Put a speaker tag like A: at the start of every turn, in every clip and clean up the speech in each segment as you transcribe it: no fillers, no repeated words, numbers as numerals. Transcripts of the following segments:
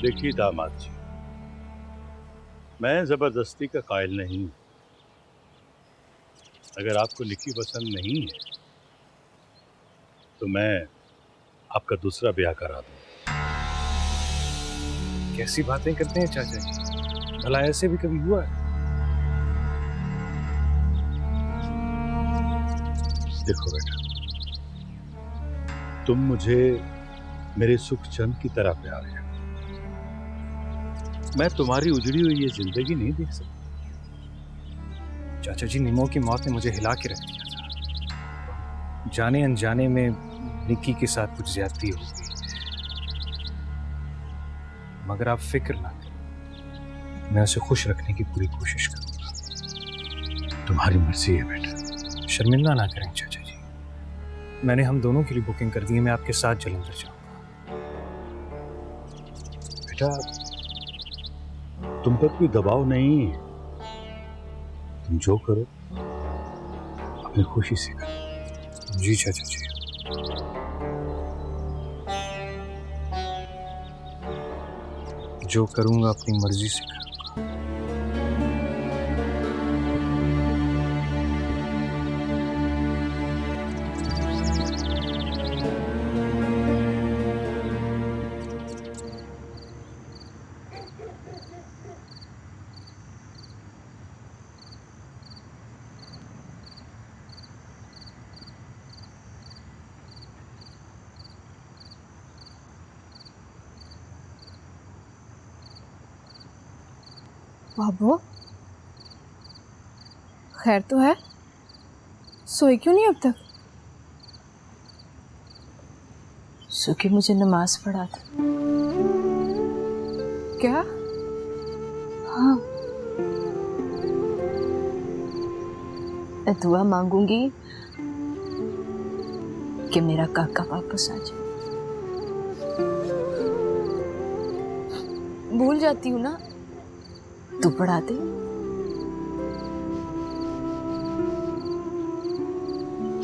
A: देखिए दामाद जी, मैं जबरदस्ती का कायल नहीं हूं। अगर आपको निक्की पसंद नहीं है तो मैं आपका दूसरा ब्याह करा दूं।
B: कैसी बातें करते हैं चाचा जी, भला ऐसे भी कभी हुआ है?
A: देखो बेटा, तुम मुझे मेरे सुख चंद की तरह प्यारे हो। मैं तुम्हारी उजड़ी हुई ये जिंदगी नहीं देख सकता।
B: चाचा जी, निमो की मौत ने मुझे हिला के रख दिया था। जाने अनजाने में निक्की के साथ कुछ ज्यादती हो गई, मगर आप फिक्र ना करें, मैं उसे खुश रखने की पूरी कोशिश करूंगा।
A: तुम्हारी मर्जी है बेटा।
B: शर्मिंदा ना करें चाचा जी, मैंने हम दोनों के लिए बुकिंग कर दी है। मैं आपके साथ जलंधर जाऊंगा।
A: बेटा, तुम पर कोई दबाव नहीं है। तुम जो करो अपनी खुशी से करो।
B: जी चाचा जी। जो करूंगा अपनी मर्जी से करूंगा।
C: बाबू, खैर तो है? सोई क्यों नहीं अब तक?
D: सो के मुझे नमाज पढ़ा था।
C: क्या?
D: हाँ, मैं दुआ मांगूंगी कि मेरा काका वापस आ जाए।
C: भूल जाती हूँ ना।
D: तू पढ़ा दे।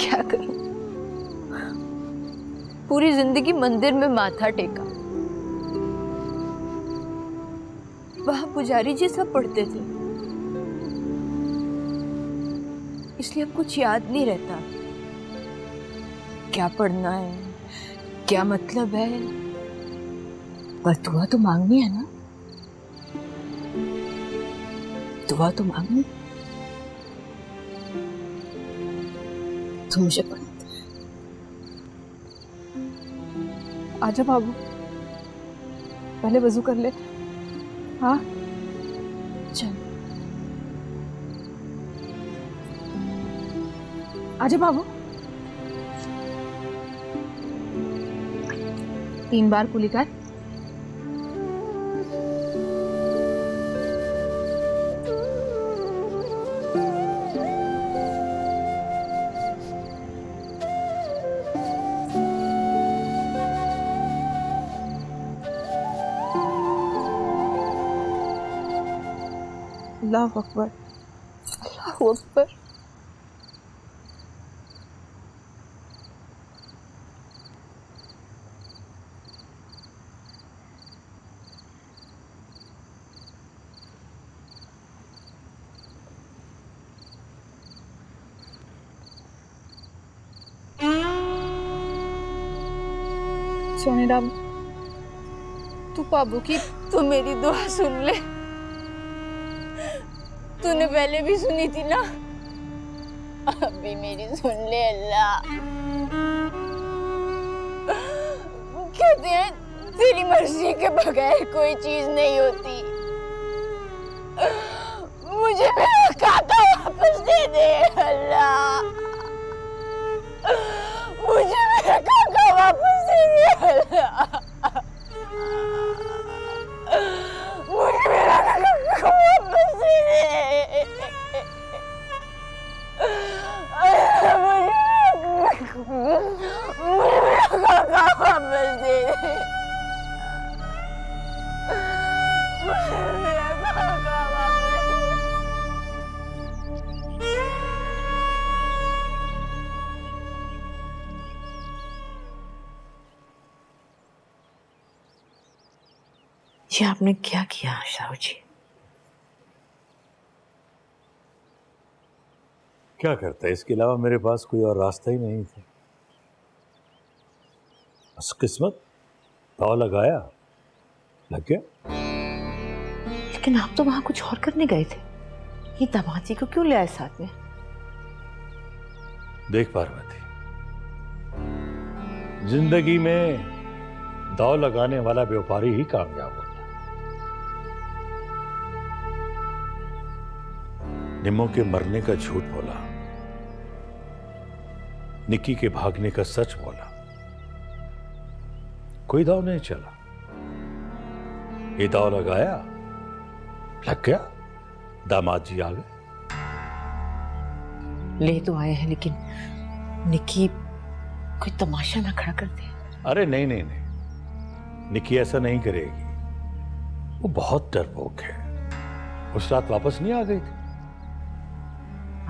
C: क्या करूं? पूरी जिंदगी मंदिर में माथा टेका। वहां पुजारी जी सब पढ़ते थे, इसलिए अब कुछ याद नहीं रहता। क्या पढ़ना है, क्या मतलब है,
D: पर दुआ तो मांगनी है ना, दुआ तो मांगनी। तू मुझे पढ़ा दे।
C: आजा बाबू, पहले वजू कर ले। हाँ
D: चल।
C: आजा बाबू। 3 बार कुली कर। अल्लाह अकबर, अल्लाह अकबर। सोने राम, तू बाबू की तो मेरी दुआ सुन ले। तूने पहले भी सुनी थी ना, अब भी मेरी सुन ले अल्लाह। कहते हैं तेरी मर्जी के बगैर कोई चीज नहीं होती। मुझे मेरा काका वापस दे दे अल्लाह। मुझे मेरा काका वापस दे दे अल्लाह। मुझे मेरा काका वापस दे दे। मुझे मेरा काका वापस दे दे। मुझे मेरा काका वापस दे दे।
D: ये आपने क्या किया शाहू जी?
A: क्या करता है, इसके अलावा मेरे पास कोई और रास्ता ही नहीं था। बस किस्मत, दाव लगाया, लग गया।
D: लेकिन आप तो वहां कुछ और करने गए थे, ये दामाद जी को क्यों ले आए साथ में?
A: देख पार्वती, जिंदगी में दाव लगाने वाला व्यापारी ही कामयाब होता है। निम्मो के मरने का झूठ बोला, निक्की के भागने का सच बोला, कोई दाव नहीं चला। ये दाव लगाया, लग गया, दामाद जी आ गए।
D: ले तो आए हैं, लेकिन निक्की कोई तमाशा ना खड़ा कर दे।
A: अरे नहीं नहीं नहीं, निक्की ऐसा नहीं करेगी। वो बहुत डरपोक है। उस रात वापस नहीं आ गई थी।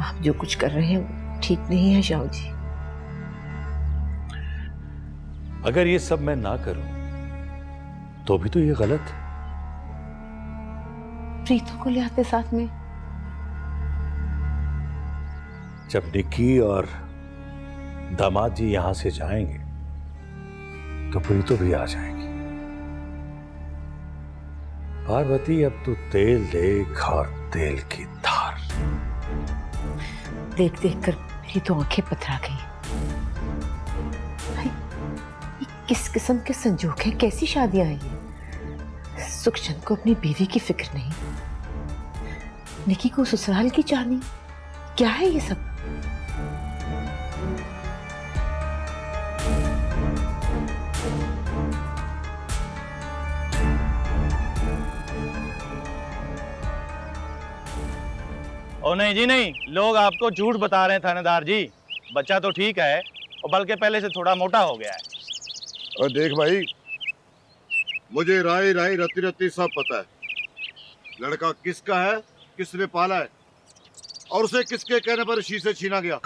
D: आप जो कुछ कर रहे हैं वो ठीक नहीं है शाहू जी।
A: अगर ये सब मैं ना करूं तो भी तो ये गलत है।
D: प्रीतों को ले आते साथ में।
A: जब निक्की और दामाद जी यहां से जाएंगे तो प्रीतो भी आ जाएंगी। पार्वती, अब तू तेल देख और तेल की धार।
D: देख देख कर मेरी तो आंखें पथरा गई। भाई, ये किस किस्म के संजोग हैं? कैसी शादियां हैं ये? सुखचंद को अपनी बीवी की फिक्र नहीं, निकी को ससुराल की चाहनी। क्या है ये सब?
E: ओ नहीं जी नहीं, लोग आपको झूठ बता रहे हैं थानेदार जी। बच्चा तो ठीक है और बल्कि पहले से थोड़ा मोटा हो गया है।
F: और देख भाई, मुझे राई राई रत्ती रत्ती सब पता है। लड़का किसका है, किसने पाला है और उसे किसके कहने पर शीशे छीना गया।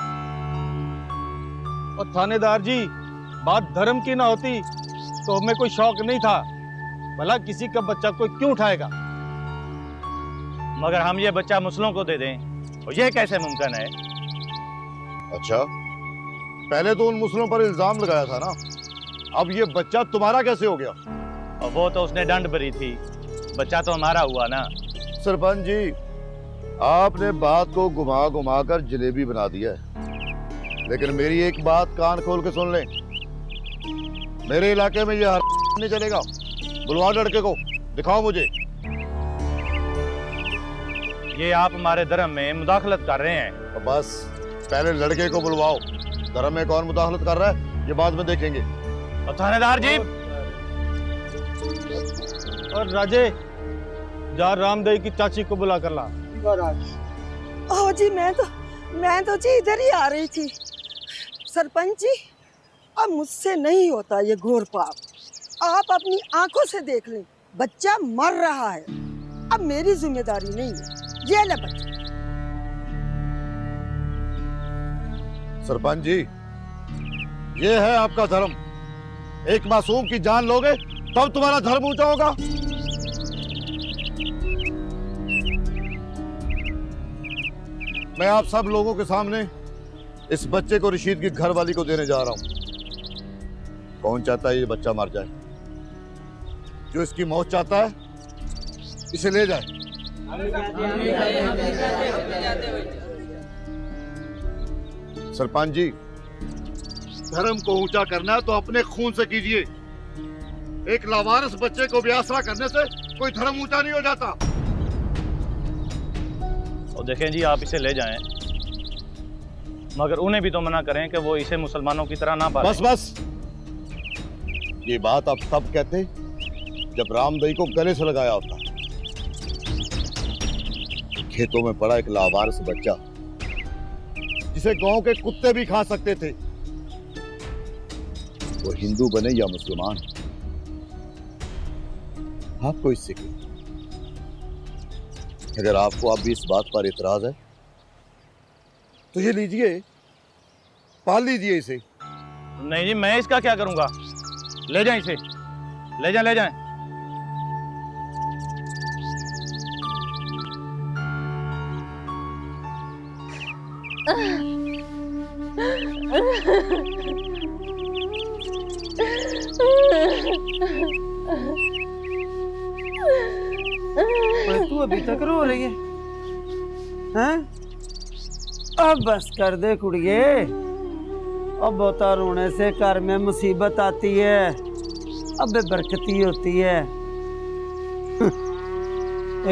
E: और थानेदार जी, बात धर्म की ना होती तो हमें कोई शौक नहीं था। भला किसी का बच्चा कोई क्यों उठाएगा, मगर हम ये बच्चा मुस्लिमों को दे दें और ये कैसे मुमकिन है?
F: अच्छा, पहले तो उन मुस्लिमों पर इल्जाम लगाया था ना, अब ये बच्चा तुम्हारा कैसे हो गया?
E: और वो तो उसने दंड भरी थी, बच्चा तो हमारा हुआ ना।
F: सरपंच जी, आपने बात को घुमा घुमा कर जलेबी बना दिया है। लेकिन मेरी एक बात कान खोल के सुन लें, मेरे इलाके में ये हर नहीं चलेगा। बुलवा लड़के को, दिखाओ मुझे।
E: ये आप हमारे धर्म में मुदाखलत कर रहे हैं।
F: और बस पहले लड़के को बुलवाओ। धर्म में कौन मुदाखलत कर रहा है ये बाद में देखेंगे।
E: और थानेदार जी और राजे, जा रामदेव की चाची को बुला कर ला।
G: ओ जी, मैं तो जी इधर ही आ रही थी। सरपंच जी, अब मुझसे नहीं होता ये घोर पाप। आप अपनी आंखों से देख लें, बच्चा मर रहा है। अब मेरी जिम्मेदारी नहीं है। ये ले बच्चा।
F: सरपंच जी, ये है आपका धर्म। एक मासूम की जान लोगे तब तुम्हारा धर्म ऊंचा होगा। मैं आप सब लोगों के सामने इस बच्चे को रशीद की घरवाली को देने जा रहा हूं। कौन चाहता है ये बच्चा मर जाए? जो इसकी मौत चाहता है इसे ले जाए। सरपंच जी, धर्म को ऊंचा करना है तो अपने खून से कीजिए। एक लावारिस बच्चे को बेआसरा करने से कोई धर्म ऊंचा नहीं हो जाता।
E: और देखें जी, आप इसे ले जाएं, मगर उन्हें भी तो मना करें कि वो इसे मुसलमानों की तरह ना पालें।
F: बस बस, ये बात आप तब कहते जब रामदई को गले से लगाया होता। खेतों में पड़ा एक लावारिस बच्चा जिसे गांव के कुत्ते भी खा सकते थे, वो हिंदू बने या मुसलमान, आपको इससे क्या? अगर आपको अब भी इस बात पर इतराज है तो ये लीजिए, पाल लीजिए इसे।
E: नहीं जी, मैं इसका क्या करूंगा? ले जाएं इसे, ले जाएं, ले जाएं।
H: तू अभी तक रो रही है हैं? अब बस कर दे कुड़िए, अब बहुता रोने से घर में मुसीबत आती है, अब बरकती होती है।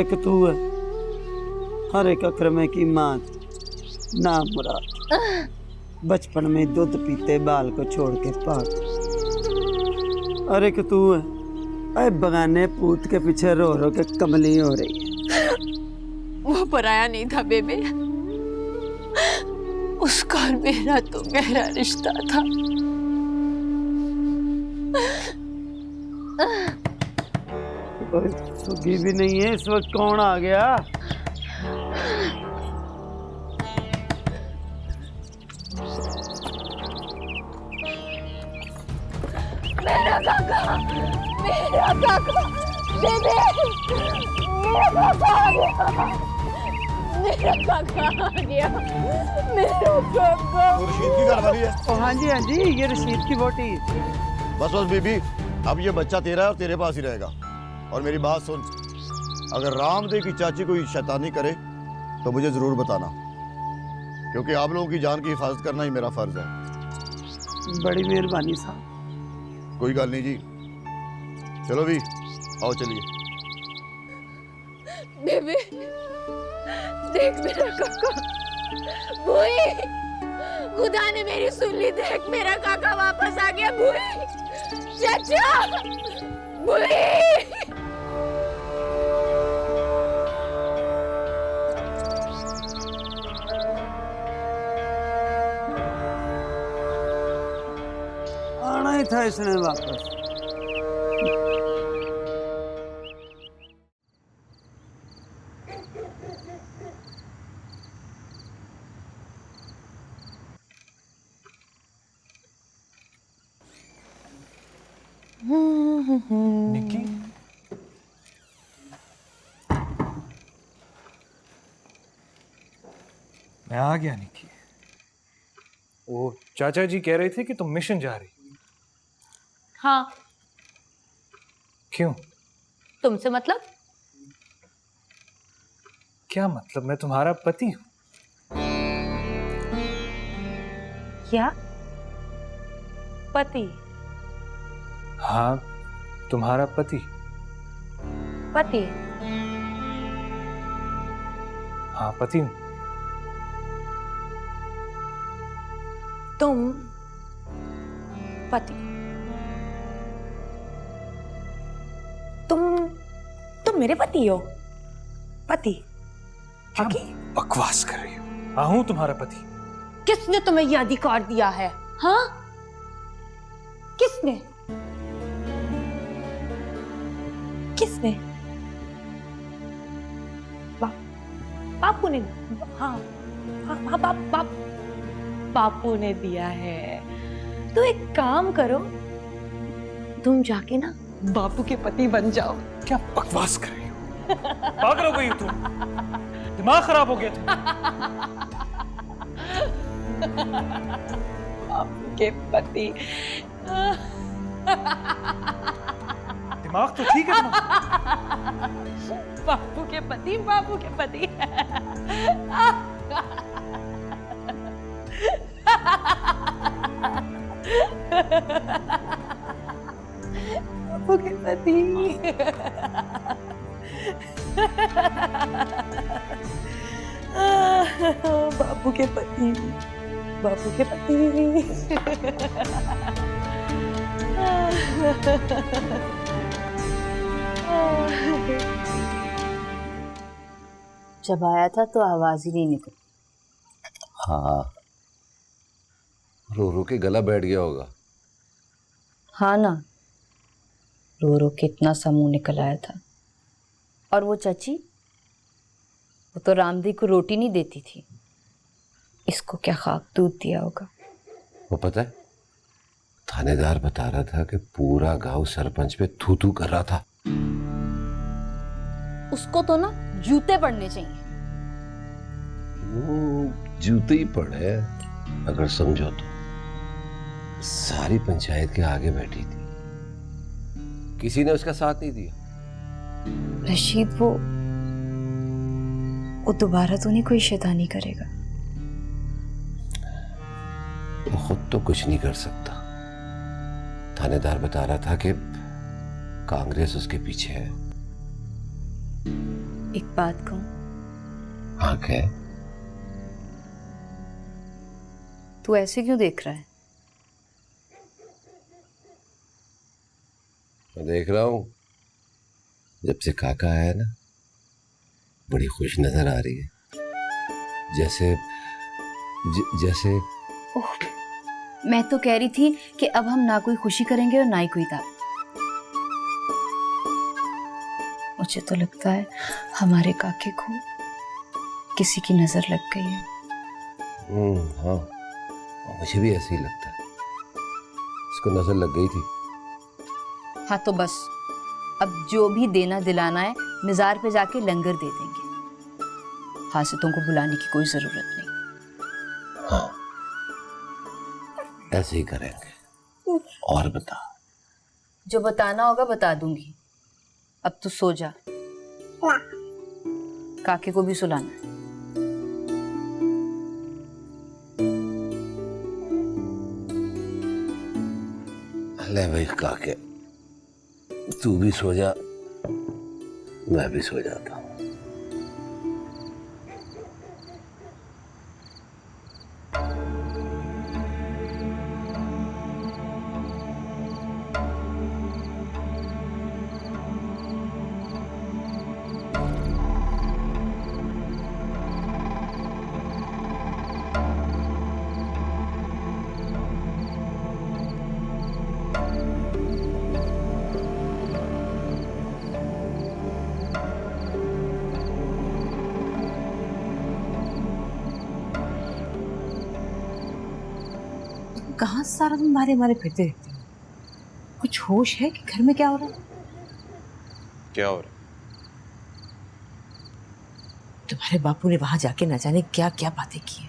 H: एक तू है, हर एक अक्रमे की माँ नाम मुराद, बचपन में दूध पीते बाल को छोड़ के पाग। और एक तू है, अरे बगाने पूत के पीछे रो रो के कमली हो रही है।
C: वो पराया नहीं था बेबे, उसका और मेरा तो गहरा रिश्ता था।
H: सुगी भी नहीं है इस वक्त, कौन आ गया?
C: मेरा काका, मेरा काका, बेबे, मेरा काका आ गया, मेरा काका आ गया, मेरा काका।
F: वो रशीद की घरवाली है।
H: ओ हाँ जी, ये रशीद की बोटी।
F: बस बस बीबी, अब ये बच्चा तेरा है और तेरे पास ही रहेगा। और मेरी बात सुन, अगर रामदेव की चाची कोई शैतानी करे तो मुझे जरूर बताना, क्योंकि आप लोगों की जान की हिफाजत करना ही मेरा फर्ज है।
H: बड़ी मेहरबानी साहब।
F: कोई गल नहीं जी, चलो भी आओ चलिए।
C: बेबे, देख मेरा काका, भूई, खुदा ने मेरी सुन ली, देख मेरा काका वापस आ गया। भूई, चाचा, भूई।
H: आना ही था इसने वापस।
B: निक्की, मैं आ गया निक्की। वो चाचा जी कह रहे थे कि तुम मिशन जा रही।
I: हाँ,
B: क्यों?
I: तुमसे मतलब?
B: क्या मतलब? मैं तुम्हारा पति हूँ।
I: क्या? पति?
B: हाँ, तुम्हारा पति।
I: पति?
B: हाँ, पति हूँ।
I: तुम पति? तुम मेरे पति हो? पति?
B: क्या बकवास कर रही हो? हाँ, हूँ तुम्हारा पति।
I: किसने तुम्हें यह अधिकार दिया है? हाँ, किसने? किसने? बापू ने। हाँ हाँ, बापू ने दिया है। तो एक काम करो, तुम जाके ना बापू के पति बन जाओ।
B: क्या बकवास कर रही हो? पागल हो गई हो तुम? दिमाग खराब हो गया तुम?
I: बापू के पति।
B: दिमाग तो ठीक है तुम्हारा?
I: बापू के पति, बापू के पति। बापू के पति। बापू के पति, बापू के पति।
J: जब आया था तो आवाज ही नहीं निकली।
K: हाँ, रो रो के गला बैठ गया होगा।
J: हाँ ना, रो रो के इतना सा मुंह निकल आया था। और वो चाची, वो तो रामदी को रोटी नहीं देती थी, इसको क्या खाक दूध दिया होगा।
K: वो पता है, थानेदार बता रहा था कि पूरा गांव सरपंच पे थू थू कर रहा था।
J: उसको तो ना जूते पड़ने चाहिए।
K: वो जूते ही पड़े अगर समझो तो। सारी पंचायत के आगे बैठी थी, किसी ने उसका साथ नहीं दिया।
J: रशीद, वो दोबारा तो नहीं कोई शैतानी करेगा?
K: वो खुद तो कुछ नहीं कर सकता। थानेदार बता रहा था कि कांग्रेस उसके पीछे है।
J: एक बात कहूं?
K: हाँ, क्या?
J: तू ऐसे क्यों देख रहा है?
K: मैं देख रहा हूं, जब से काका आया ना, बड़ी खुश नजर आ रही है। जैसे
J: ओह, मैं तो कह रही थी कि अब हम ना कोई खुशी करेंगे और ना ही कोई दावा। मुझे तो लगता है हमारे काके को किसी की नजर लग गई है।
K: हाँ, मुझे भी ऐसे ही लगता है, इसको नजर लग गई थी।
J: हाँ तो बस, अब जो भी देना दिलाना है मिजार पे जाके लंगर दे देंगे। हासितों को बुलाने की कोई जरूरत नहीं।
K: हाँ, ऐसे ही करेंगे। और बता।
J: जो बताना होगा बता दूंगी। अब तू सो जा, काके को भी सुलाना है।
K: ले भाई काके, तू भी सो जा, मैं भी सो जाता हूँ।
D: कहाँ सारा दिन मारे मारे फिरते रहते हो? कुछ होश है कि घर में क्या हो रहा है?
L: क्या हो रहा है?
D: तुम्हारे बापू ने वहां जाके न जाने क्या क्या बातें की है।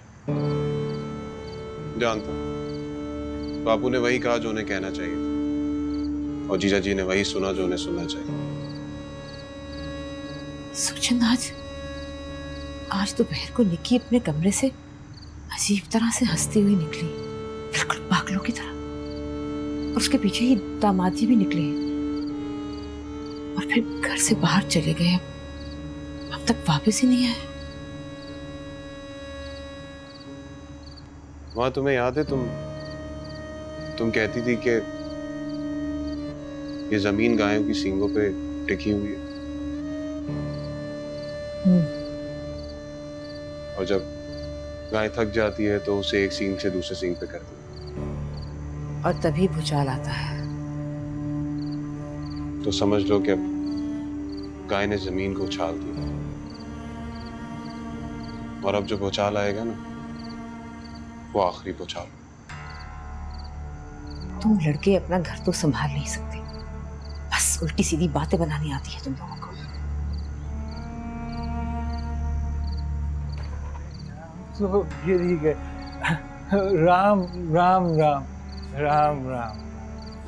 L: जानता हूं, बापू ने वही कहा जो उन्हें कहना चाहिए था, और जीजा जी ने वही सुना जो उन्हें सुनना चाहिए।
D: सुखचंद, आज दोपहर को निक्की अपने कमरे से अजीब तरह से हंसती हुई निकली, बिल्कुल पागलों की तरह। और उसके पीछे ही दामाद जी भी निकले और फिर घर से बाहर चले गए। अब तक वापस ही नहीं आए।
L: वहां तुम्हें याद है, तुम कहती थी कि ये जमीन गायों की सींगों पे टिकी हुई है, और जब गाय थक जाती है तो उसे एक सींग से दूसरे सींग पे करती है।
D: और तभी भूचाल आता है।
L: तो समझ लो कि अब गाय ने जमीन को उछाल दिया, और अब जो भूचाल आएगा ना, वो आखिरी भूचाल।
D: तुम लड़के अपना घर तो संभाल नहीं सकते, बस उल्टी सीधी बातें बनानी आती है तुम लोगों को।
M: तो गिरी गए। राम राम राम राम राम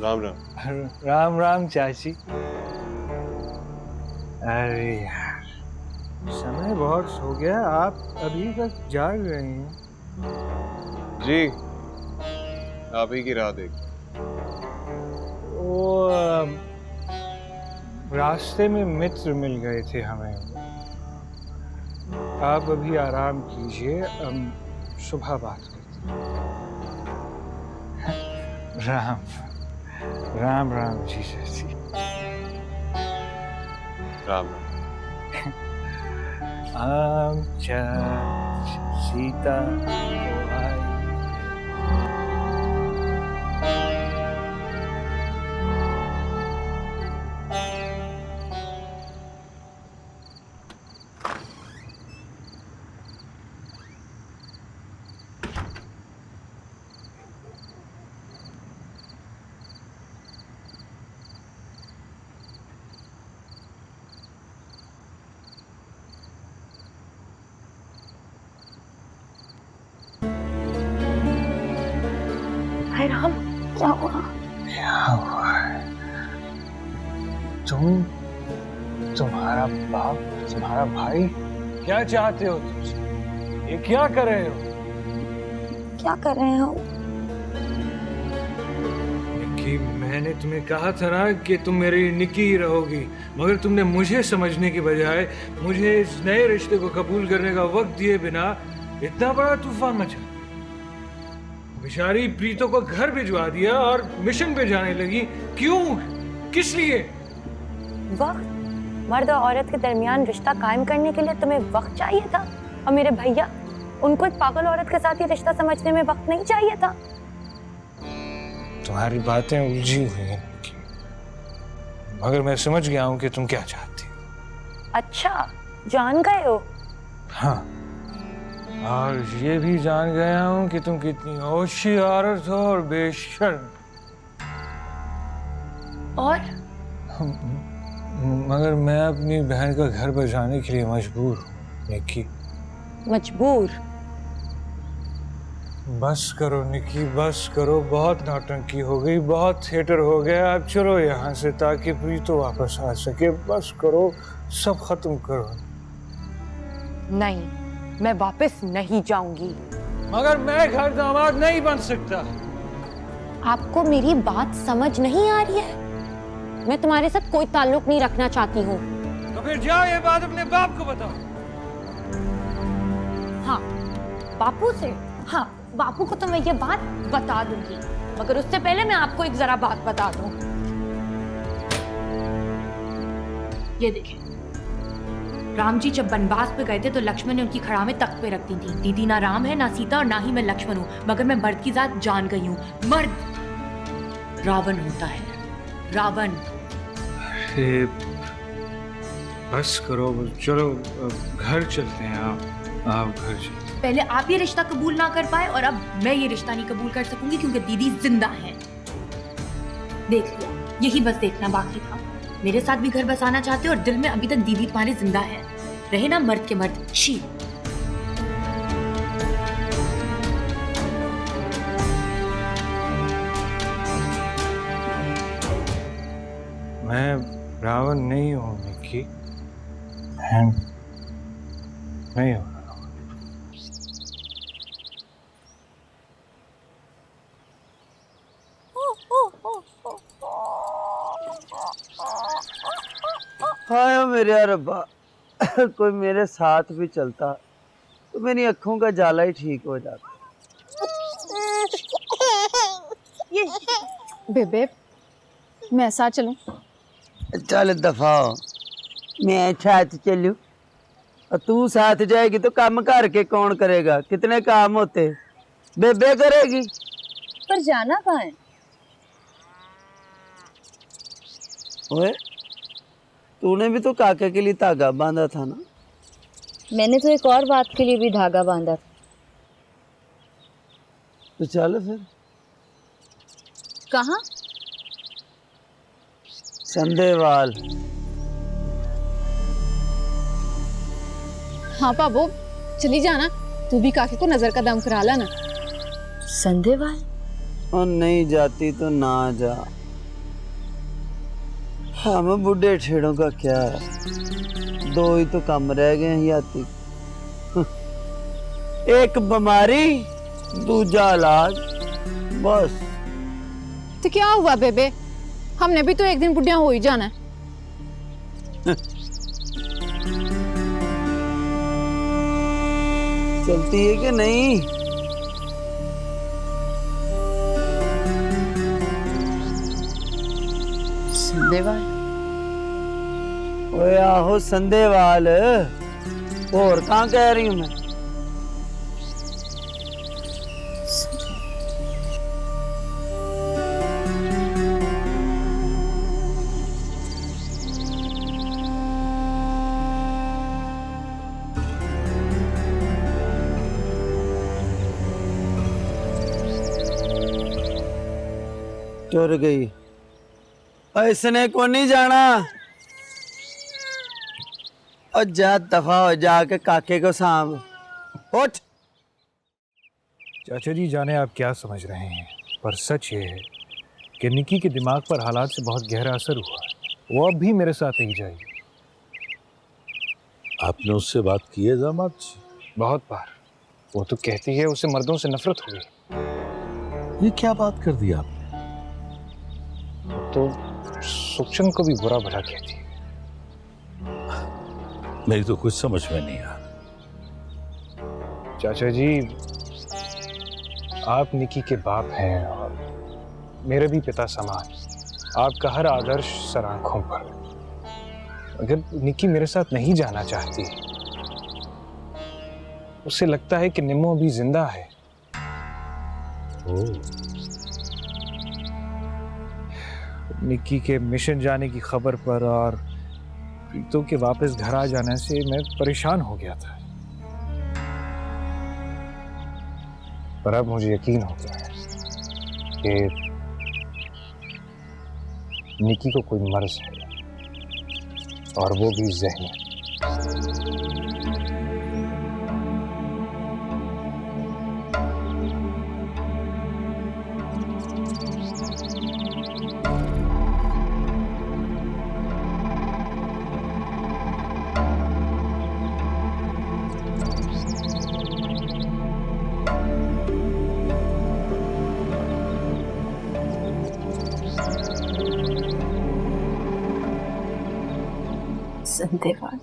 L: राम राम
M: राम राम चाची। अरे यार, समय बहुत हो गया, आप अभी तक जाग रहे हैं।
L: जी, आप ही की राह देख।
M: वो रास्ते में मित्र मिल गए थे हमें। आप अभी आराम कीजिए, हम सुबह बात करते हैं। राम राम राम जी जी।
L: राम
M: राम सीता को आई।
I: हाय राम, क्या हुआ?
M: क्या हुआ है? तुम्हारा बाप, तुम्हारा भाई क्या चाहते हो तुमसे? ये क्या कर रहे हो?
I: क्या कर रहे हो?
M: कि मैंने तुम्हें कहा था ना कि तुम मेरी निकी ही रहोगी, मगर तुमने मुझे समझने के बजाय मुझे इस नए रिश्ते को कबूल करने का वक्त दिए बिना इतना बड़ा तूफान मचा। बेचारी प्रीतो को घर भिजवा दिया और मिशन पे जाने लगी। क्यों? किस लिए?
I: वक्त? मर्द और औरत के दरमियान रिश्ता कायम करने के लिए तुम्हें वक्त चाहिए था, और मेरे भैया, उनको एक पागल औरत के साथ ये रिश्ता समझने में वक्त नहीं चाहिए था।
M: तुम्हारी बातें उलझी हुई हैं, मगर मैं समझ गया हूं कि तुम क्या चाहती हो।
I: अच्छा, जान गए हो?
M: हाँ, और ये भी जान गया हूं कि तुम कितनी होशियार औरत हो और बेशर्म।
I: और?
M: मगर मैं अपनी बहन का घर बचाने के लिए मजबूर हूँ निक्की।
I: मजबूर?
M: बस करो निक्की, बस करो। बहुत नौटंकी हो गई, बहुत थिएटर हो गया। अब चलो यहाँ से ताकि प्रीतो वापस आ सके। बस करो, सब खत्म करो।
I: नहीं, मैं वापस नहीं जाऊंगी।
M: मगर मैं घर दामाद नहीं बन सकता।
I: आपको मेरी बात समझ नहीं आ रही है? मैं तुम्हारे साथ कोई ताल्लुक नहीं रखना चाहती हूँ।
M: तो फिर जाओ ये बात अपने बाप को बताओ।
I: हाँ, बापू से? हाँ, बापू को तो मैं ये बात बता दूंगी, मगर उससे पहले मैं आपको एक जरा बात बता दूं। ये देखिए, राम जी जब वनवास पे गए थे तो लक्ष्मण ने उनकी खड़ामें तख्त पे रख दी थी। दीदी ना राम है, ना सीता, और ना ही मैं लक्ष्मण हूँ, मगर मैं मर्द की जात जान गई हूँ। मर्द रावण होता है, रावण।
M: बस करो, चलो घर चलते हैं। आप घर चलते।
I: पहले आप ये रिश्ता कबूल ना कर पाए, और अब मैं ये रिश्ता नहीं कबूल कर सकूंगी क्योंकि दीदी जिंदा है। देख लिया, यही बस देखना बाकी था। मेरे साथ भी घर बसाना चाहते हो, और दिल में अभी तक दीदी तुम्हारे जिंदा है। रहे ना मर्द के मर्द। शी।
M: मैं रावण नहीं हूँ निक्की, नहीं हूँ।
H: हाय मेरे रब्बा, कोई मेरे साथ भी चलता तो मेरी अखों का जाला ही ठीक हो जाता।
C: बेबे, मैं साथ चलूं?
H: चल दफा हो, मैं साथ चलूं और तू साथ जाएगी तो काम करके कौन करेगा? कितने काम होते बेबे करेगी।
J: पर जाना कहाँ है?
H: ओए, तूने भी तो काके के लिए धागा बांधा था ना?
J: मैंने तो एक और बात के लिए भी धागा बांधा था।
H: तो चल फिर।
J: कहाँ?
H: संदेवाल।
C: हाँ पापो, चली जाना। तू भी काके को नजर का दम करा लाना।
J: संदेवाल?
H: और नहीं जाती तो ना जा। हम बुढ़े ठेड़ों का क्या है, दो ही तो कम रह गए हैं याती। एक बीमारी, दूजा इलाज, बस।
C: तो क्या हुआ बेबे, हमने भी तो एक दिन बुढ़िया हो ही जाना है।
H: चलती है कि नहीं?
J: संदेवाल?
H: ओए आहो संदेवाल, और कहाँ कह रही हूँ मैं? टुर गई। इसने को नहीं जाना। और जा दफा हो, जाके काके को सांभ। उठ।
M: चाचा जी, जाने आप क्या समझ रहे हैं, पर सच ये है
B: कि निकी के दिमाग पर हालात से बहुत गहरा असर हुआ है। वो अब भी मेरे साथ नहीं जाएगी।
A: आपने उससे बात की है दामाद जी?
B: बहुत बार। वो तो कहती है उसे मर्दों से नफरत हो गई।
A: ये क्या बात कर दी आपने?
B: तो सुखचंद को भी बुरा भला कहती है।
A: मेरी तो कुछ समझ में नहीं आ।
B: चाचा जी, आप निकी के बाप हैं और मेरे भी पिता समान। आपका हर आदर्श सर आंखों पर। अगर निकी मेरे साथ नहीं जाना चाहती, उसे लगता है कि निम्मो अभी जिंदा है। निकी के मिशन जाने की खबर पर और प्रीतो के वापस घर आ जाने से मैं परेशान हो गया था, पर अब मुझे यकीन हो गया है कि निकी को कोई मर्ज है, और वो भी ज़हनी।
I: संदेवाल,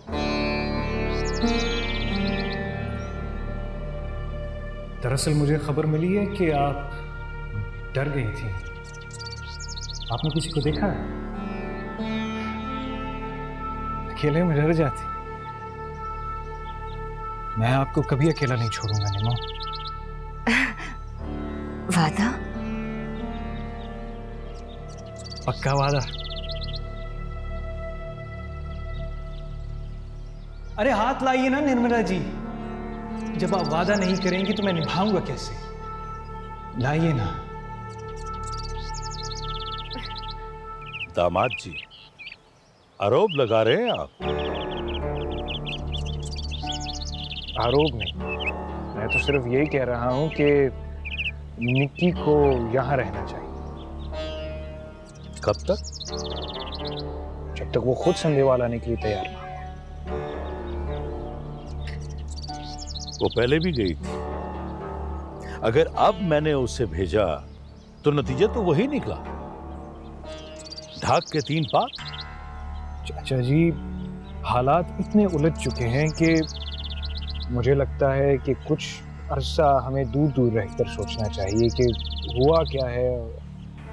B: दरअसल मुझे खबर मिली है कि आप डर गई थी। आपने किसी को देखा है? अकेले में डर जाती। मैं आपको कभी अकेला नहीं छोड़ूंगा निमो।
I: वादा?
B: पक्का वादा। अरे हाथ लाइए ना निर्मला जी। जब आप वादा नहीं करेंगी तो मैं निभाऊंगा कैसे? लाइए ना।
A: दामाद जी, आरोप लगा रहे हैं आप?
B: आरोप नहीं, मैं तो सिर्फ यही कह रहा हूं कि निक्की को यहां रहना चाहिए।
A: कब तक?
B: जब तक वो खुद संदेवाल आने के लिए तैयार ना।
A: वो पहले भी गई थी। अगर अब मैंने उसे भेजा तो नतीजा तो वही निकला, ढाक के 3 पाक।
B: चाचा जी, हालात इतने उलझ चुके हैं कि मुझे लगता है कि कुछ अरसा हमें दूर दूर रहकर सोचना चाहिए कि हुआ क्या है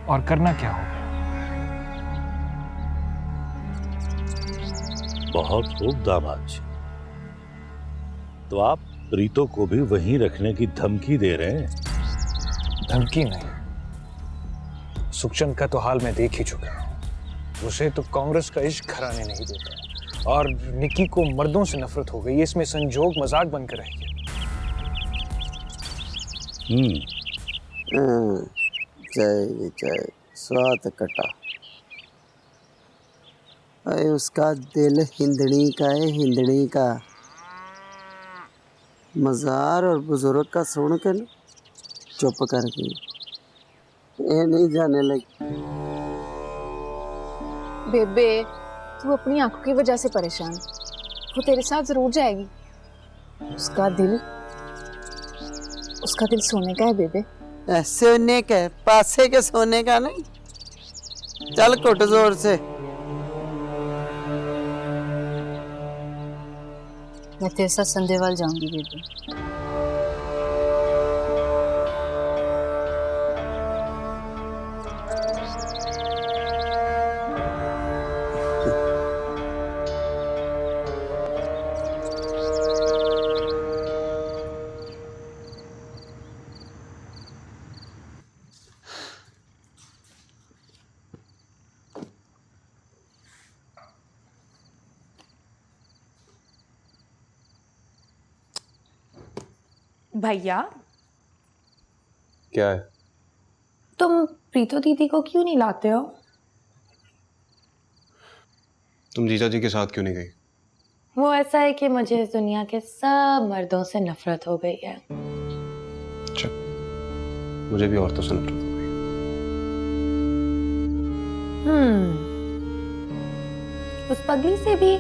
B: और करना क्या होगा।
A: बहुत खूब दामाद जी। तो आप प्रीतो को भी वहीं रखने की धमकी दे रहे हैं?
B: धमकी नहीं, सुखचंद का तो हाल मैं देख ही चुका हूं। उसे तो कांग्रेस का इश्क घराने नहीं देता, और निक्की को मर्दों से नफरत हो गई। इसमें संजोग मजाक बनकर रह गया।
H: जय जय स्वात कटा। अरे उसका दिल हिंदड़ी का है, हिंदड़ी का। मज़ार और बुजुर्ग का सुन के ना चुप कर गई। ये नहीं जाने लगी।
C: बेबे, तू अपनी आंखों की वजह से परेशान। वो तेरे साथ जरूर जाएगी। उसका दिल सोने का है बेबे।
H: सोने का है, पासे के सोने का नहीं। चल कुट जोर से।
J: मैं तेरे साथ संदेवाल जाऊंगी बेबी।
I: भैया,
L: क्या है?
I: तुम प्रीतो दीदी को क्यों नहीं लाते हो?
L: तुम जीजा जी के साथ क्यों नहीं गई?
I: वो ऐसा है कि मुझे इस दुनिया के सब मर्दों से नफरत हो गई है।
L: अच्छा, मुझे भी औरतों से नफरत हो गई।
J: उस पगली से भी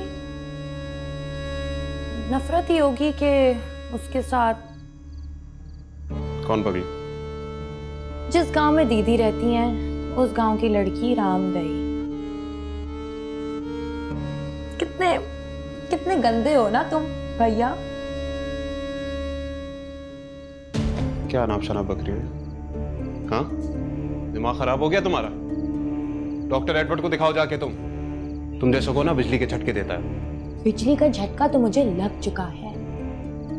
J: नफरत ही होगी कि उसके साथ।
L: कौन पगली?
J: जिस गांव में दीदी रहती हैं, उस गांव की लड़की रामदई। कितने कितने गंदे हो ना तुम भैया।
L: क्या नाम शनाब बकरी है? हाँ, दिमाग खराब हो गया तुम्हारा? डॉक्टर एडवर्ड को दिखाओ जाके। तुम जैसों को ना बिजली के झटके देता है।
J: बिजली का झटका तो मुझे लग चुका है।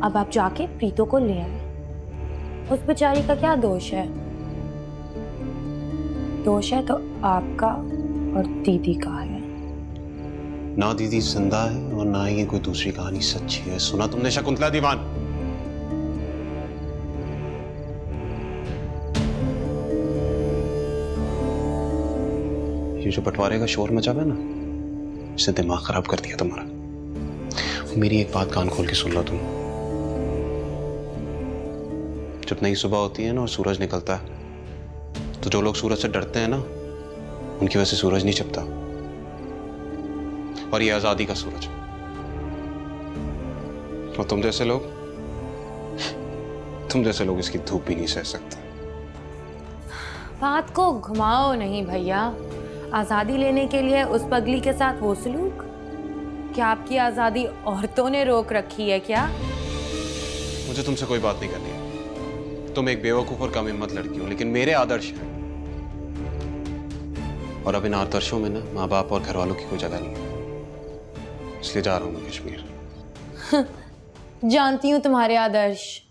J: अब आप जाके प्रीतो को ले आए। उस बेचारी का क्या दोष है? दोष है तो आपका और दीदी का है।
L: ना दीदी जिंदा है और ना ही कोई दूसरी कहानी सच्ची है। सुना तुमने शकुंतला दीवान? ये जो बंटवारे का शोर मचा हुआ है ना, इसने दिमाग खराब कर दिया तुम्हारा। मेरी एक बात कान खोल के सुन लो तुम। जब नई सुबह होती है ना और सूरज निकलता है, तो जो लोग सूरज से डरते हैं ना, उनकी वजह से सूरज नहीं छिपता। और ये आजादी का सूरज। और तुम जैसे लोग इसकी धूप भी नहीं सह सकते।
J: बात को घुमाओ नहीं भैया। आजादी लेने के लिए उस पगली के साथ वो सलूक? क्या आपकी आजादी औरतों ने रोक रखी है क्या?
L: मुझे तुमसे कोई बात नहीं करनी है। तुम एक बेवकूफ और कम हिम्मत लड़की हो, लेकिन मेरे आदर्श हैं। और अब इन आदर्शों में ना माँ बाप और घर वालों की कोई जगह नहीं है। इसलिए जा रहा हूँ मैं कश्मीर।
J: जानती हूँ तुम्हारे आदर्श।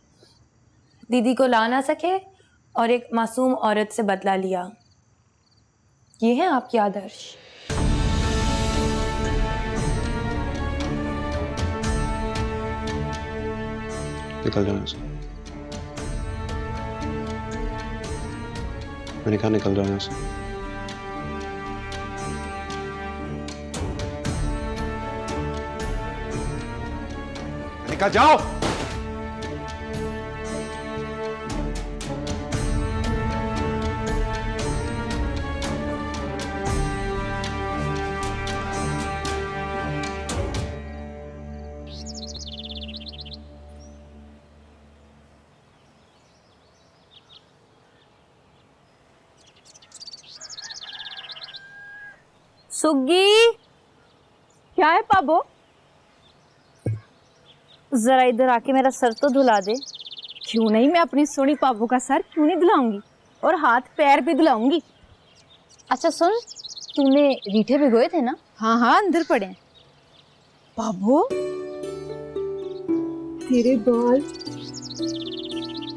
J: दीदी को ला ना सके और एक मासूम औरत से बदला लिया। ये है आपके आदर्श।
L: निकल जाओ यहाँ से। मैंने कहा निकल जाओ यहाँ से। निकल जाओ।
I: सुग्गी, क्या है पाबो? जरा इधर आके मेरा सर तो धुला दे। क्यों नहीं, मैं अपनी सोनी पाबो का सर क्यों नहीं धुलाऊंगी, और हाथ पैर भी धुलाऊंगी।
J: अच्छा सुन, तूने रीठे भिगोए थे ना?
I: हाँ हाँ, अंदर पड़े हैं। पाबो, तेरे बाल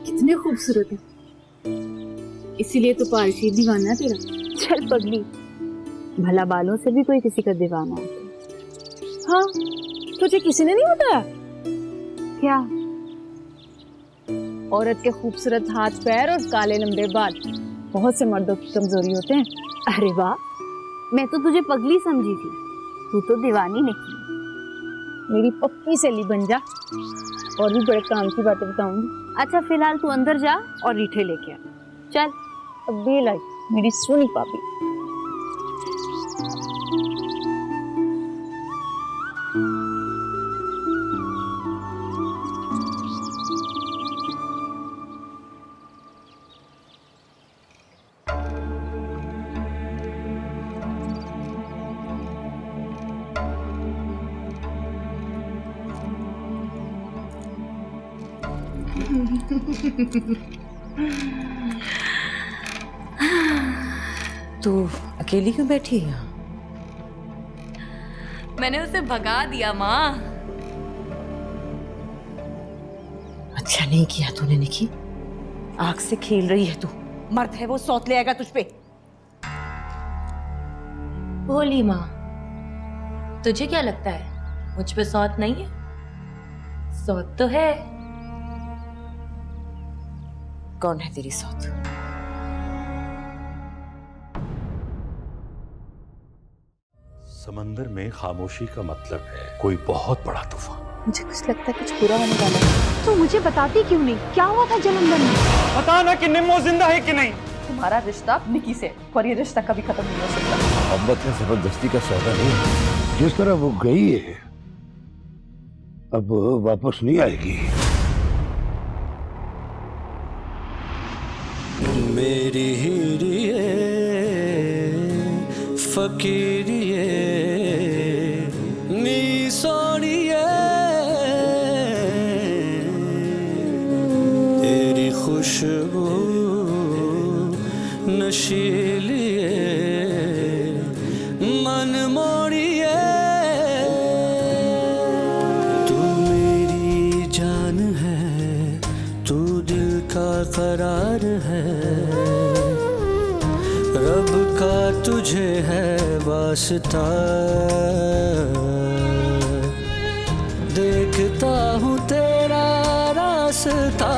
I: कितने खूबसूरत हैं, इसीलिए तो पारसी दीवाना है तेरा। चल पगली, भला बालों से भी कोई किसी का दीवाना होता। हाँ, तुझे किसी ने नहीं बताया क्या? औरत के खूबसूरत हाथ पैर और काले लंबे बाल बहुत से मर्दों की कमजोरी होते हैं। अरे वाह, मैं तो तुझे पगली समझी थी, तू तो दीवानी निकली। मेरी पक्की सहेली बन जा, और भी बड़े काम की बातें बताऊंगी। अच्छा फिलहाल तू अंदर जा और रीठे लेके आ। चल, अब भी लाई मेरी सोनी पापी।
D: तू अकेली क्यों बैठी है?
J: मैंने उसे भगा दिया माँ।
D: अच्छा नहीं किया तूने निकी, आग से खेल रही है तू। मर्द है वो, सौत ले आएगा तुझ पे।
J: बोली माँ, तुझे क्या लगता है मुझ पे सौत नहीं है? सौत तो है।
D: कौन है तेरी सौत?
A: समंदर में खामोशी का मतलब है कोई बहुत बड़ा तूफान।
I: मुझे कुछ लगता है कुछ बुरा होने वाला है। तो मुझे बताती क्यों नहीं? क्या हुआ था जलंधर में?
M: पता ना कि निम्मो जिंदा है कि नहीं।
I: तुम्हारा रिश्ता निकी से, और ये रिश्ता कभी खत्म नहीं हो सकता।
K: मोहब्बत में जबरदस्ती का सौदा नहीं। जिस तरह वो गई है अब वापस नहीं आएगी।
N: मेरी हीरिए फकीरिए नी सोनिए तेरी खुशबू नशीलिए मन मोड़िए तू मेरी जान है तू दिल का करार है रब का तुझे है वास्ता देखता हूँ तेरा रास्ता